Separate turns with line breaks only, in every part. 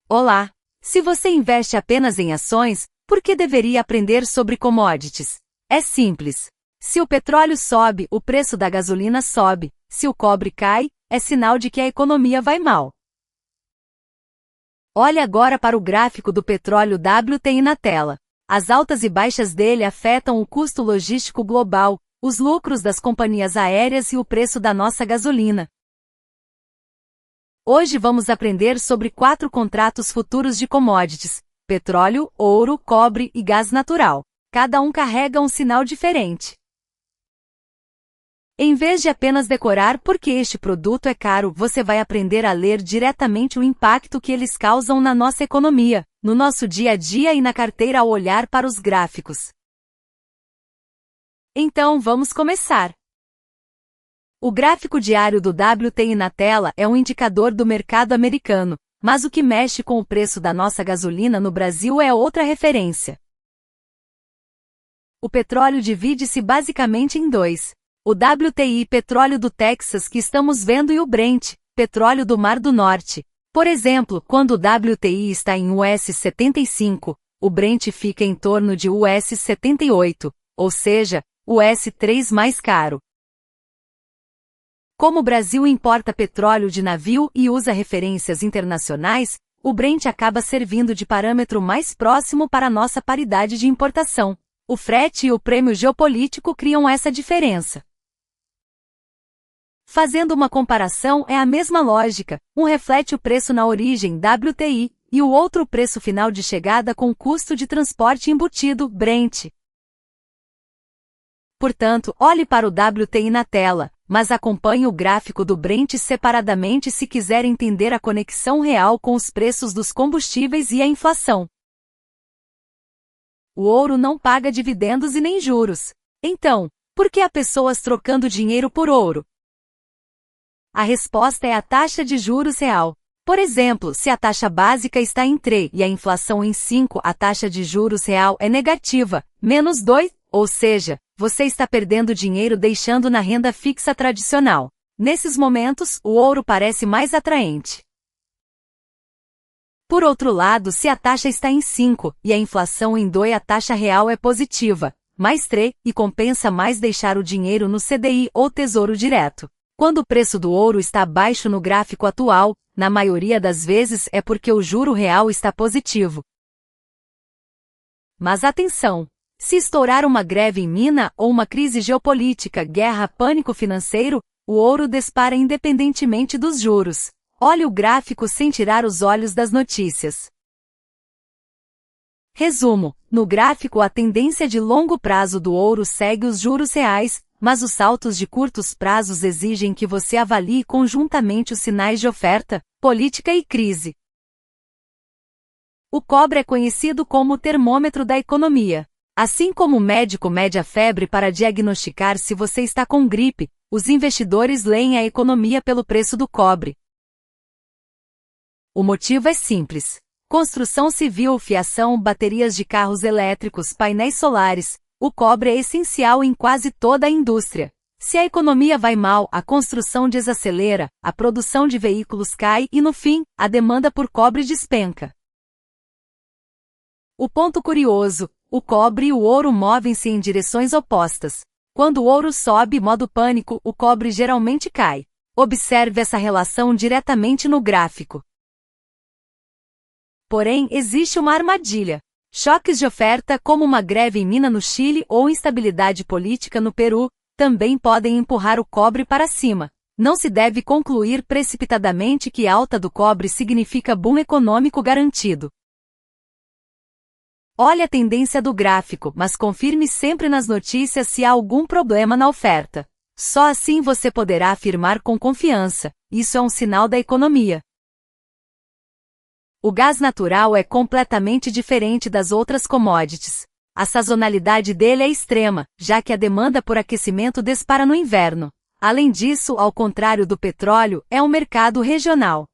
Olá! Se você investe apenas em ações, por que deveria aprender sobre commodities? É simples. Se o petróleo sobe, o preço da gasolina sobe. Se o cobre cai, é sinal de que a economia vai mal. Olhe agora para o gráfico do petróleo WTI na tela. As altas e baixas dele afetam o custo logístico global, os lucros das companhias aéreas e o preço da nossa gasolina. Hoje vamos aprender sobre 4 contratos futuros de commodities: petróleo, ouro, cobre e gás natural. Cada um carrega um sinal diferente. Em vez de apenas decorar por que este produto é caro, você vai aprender a ler diretamente o impacto que eles causam na nossa economia, no nosso dia a dia e na carteira ao olhar para os gráficos. Então vamos começar. O gráfico diário do WTI na tela é um indicador do mercado americano, mas o que mexe com o preço da nossa gasolina no Brasil é outra referência. O petróleo divide-se basicamente em dois: o WTI petróleo do Texas que estamos vendo e o Brent, petróleo do Mar do Norte. Por exemplo, quando o WTI está em US$75, o Brent fica em torno de US$78, ou seja, US$3 mais caro. Como o Brasil importa petróleo de navio e usa referências internacionais, o Brent acaba servindo de parâmetro mais próximo para nossa paridade de importação. O frete e o prêmio geopolítico criam essa diferença. Fazendo uma comparação é a mesma lógica, um reflete o preço na origem WTI, e o outro o preço final de chegada com custo de transporte embutido, Brent. Portanto, olhe para o WTI na tela, mas acompanhe o gráfico do Brent separadamente se quiser entender a conexão real com os preços dos combustíveis e a inflação. O ouro não paga dividendos e nem juros. Então, por que há pessoas trocando dinheiro por ouro? A resposta é a taxa de juros real. Por exemplo, se a taxa básica está em 3 e a inflação em 5, a taxa de juros real é negativa, -2, ou seja, você está perdendo dinheiro deixando na renda fixa tradicional. Nesses momentos, o ouro parece mais atraente. Por outro lado, se a taxa está em 5 e a inflação em 2, a taxa real é positiva, +3, e compensa mais deixar o dinheiro no CDI ou Tesouro Direto. Quando o preço do ouro está baixo no gráfico atual, na maioria das vezes é porque o juro real está positivo. Mas atenção! Se estourar uma greve em mina ou uma crise geopolítica, guerra, pânico financeiro, o ouro dispara independentemente dos juros. Olhe o gráfico sem tirar os olhos das notícias. Resumo: no gráfico a tendência de longo prazo do ouro segue os juros reais, mas os saltos de curtos prazos exigem que você avalie conjuntamente os sinais de oferta, política e crise. O cobre é conhecido como o termômetro da economia. Assim como o médico mede a febre para diagnosticar se você está com gripe, os investidores leem a economia pelo preço do cobre. O motivo é simples: construção civil, fiação, baterias de carros elétricos, painéis solares. O cobre é essencial em quase toda a indústria. Se a economia vai mal, a construção desacelera, a produção de veículos cai e, no fim, a demanda por cobre despenca. O ponto curioso: o cobre e o ouro movem-se em direções opostas. Quando o ouro sobe, modo pânico, o cobre geralmente cai. Observe essa relação diretamente no gráfico. Porém, existe uma armadilha. Choques de oferta, como uma greve em mina no Chile ou instabilidade política no Peru, também podem empurrar o cobre para cima. Não se deve concluir precipitadamente que alta do cobre significa boom econômico garantido. Olhe a tendência do gráfico, mas confirme sempre nas notícias se há algum problema na oferta. Só assim você poderá afirmar com confiança: isso é um sinal da economia. O gás natural é completamente diferente das outras commodities. A sazonalidade dele é extrema, já que a demanda por aquecimento dispara no inverno. Além disso, ao contrário do petróleo, é um mercado regional.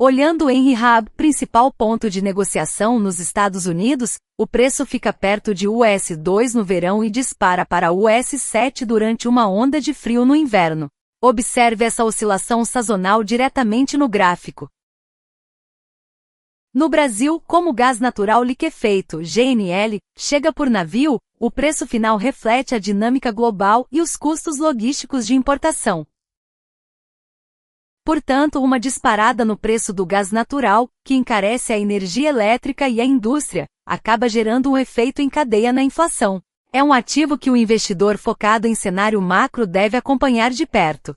Olhando o Henry Hub, principal ponto de negociação nos Estados Unidos, o preço fica perto de US$2 no verão e dispara para US$7 durante uma onda de frio no inverno. Observe essa oscilação sazonal diretamente no gráfico. No Brasil, como o gás natural liquefeito, GNL, chega por navio, o preço final reflete a dinâmica global e os custos logísticos de importação. Portanto, uma disparada no preço do gás natural, que encarece a energia elétrica e a indústria, acaba gerando um efeito em cadeia na inflação. É um ativo que o investidor focado em cenário macro deve acompanhar de perto.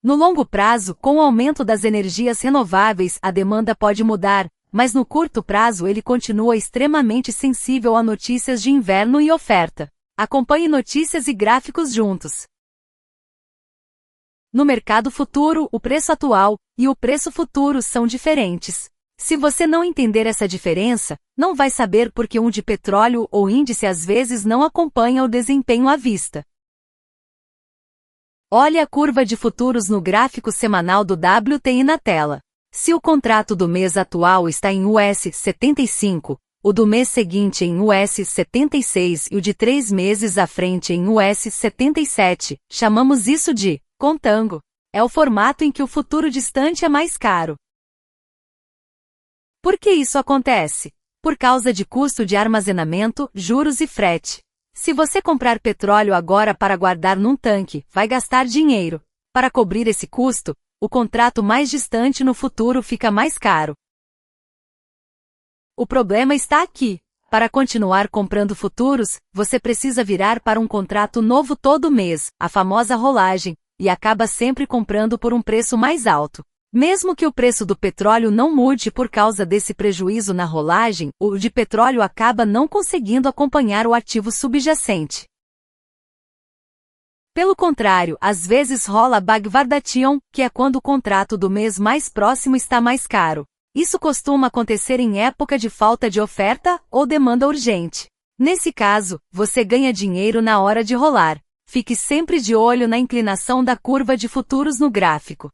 No longo prazo, com o aumento das energias renováveis, a demanda pode mudar, mas no curto prazo ele continua extremamente sensível a notícias de inverno e oferta. Acompanhe notícias e gráficos juntos. No mercado futuro, o preço atual e o preço futuro são diferentes. Se você não entender essa diferença, não vai saber por que um de petróleo ou índice às vezes não acompanha o desempenho à vista. Olhe a curva de futuros no gráfico semanal do WTI na tela. Se o contrato do mês atual está em US 75, o do mês seguinte em US 76 e o de 3 meses à frente em US 77, chamamos isso de contango. É o formato em que o futuro distante é mais caro. Por que isso acontece? Por causa de custo de armazenamento, juros e frete. Se você comprar petróleo agora para guardar num tanque, vai gastar dinheiro. Para cobrir esse custo, o contrato mais distante no futuro fica mais caro. O problema está aqui. Para continuar comprando futuros, você precisa virar para um contrato novo todo mês, a famosa rolagem, e acaba sempre comprando por um preço mais alto. Mesmo que o preço do petróleo não mude por causa desse prejuízo na rolagem, o de petróleo acaba não conseguindo acompanhar o ativo subjacente. Pelo contrário, às vezes rola Bhagwardation, que é quando o contrato do mês mais próximo está mais caro. Isso costuma acontecer em época de falta de oferta ou demanda urgente. Nesse caso, você ganha dinheiro na hora de rolar. Fique sempre de olho na inclinação da curva de futuros no gráfico.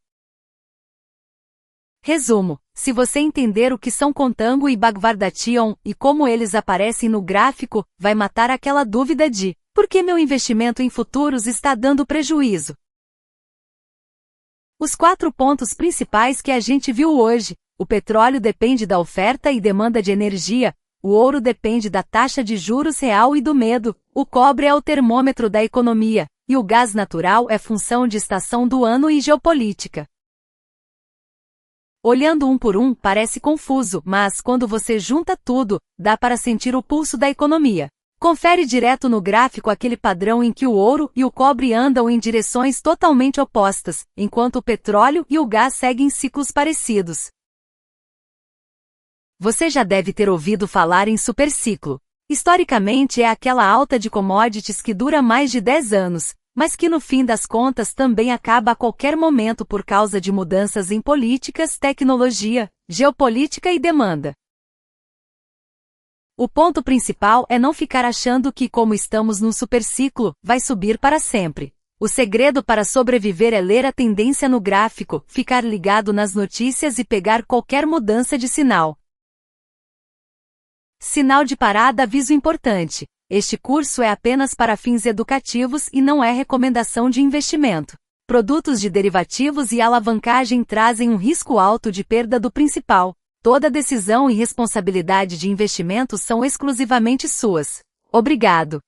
Resumo: se você entender o que são contango e Bhagwardation e como eles aparecem no gráfico, vai matar aquela dúvida de por que meu investimento em futuros está dando prejuízo. Os 4 pontos principais que a gente viu hoje: o petróleo depende da oferta e demanda de energia, o ouro depende da taxa de juros real e do medo, o cobre é o termômetro da economia, e o gás natural é função de estação do ano e geopolítica. Olhando um por um parece confuso, mas quando você junta tudo, dá para sentir o pulso da economia. Confere direto no gráfico aquele padrão em que o ouro e o cobre andam em direções totalmente opostas, enquanto o petróleo e o gás seguem ciclos parecidos. Você já deve ter ouvido falar em superciclo. Historicamente é aquela alta de commodities que dura mais de 10 anos, mas que no fim das contas também acaba a qualquer momento por causa de mudanças em políticas, tecnologia, geopolítica e demanda. O ponto principal é não ficar achando que, como estamos num superciclo, vai subir para sempre. O segredo para sobreviver é ler a tendência no gráfico, ficar ligado nas notícias e pegar qualquer mudança de sinal. Sinal de parada: aviso importante. Este curso é apenas para fins educativos e não é recomendação de investimento. Produtos de derivativos e alavancagem trazem um risco alto de perda do principal. Toda decisão e responsabilidade de investimento são exclusivamente suas. Obrigado.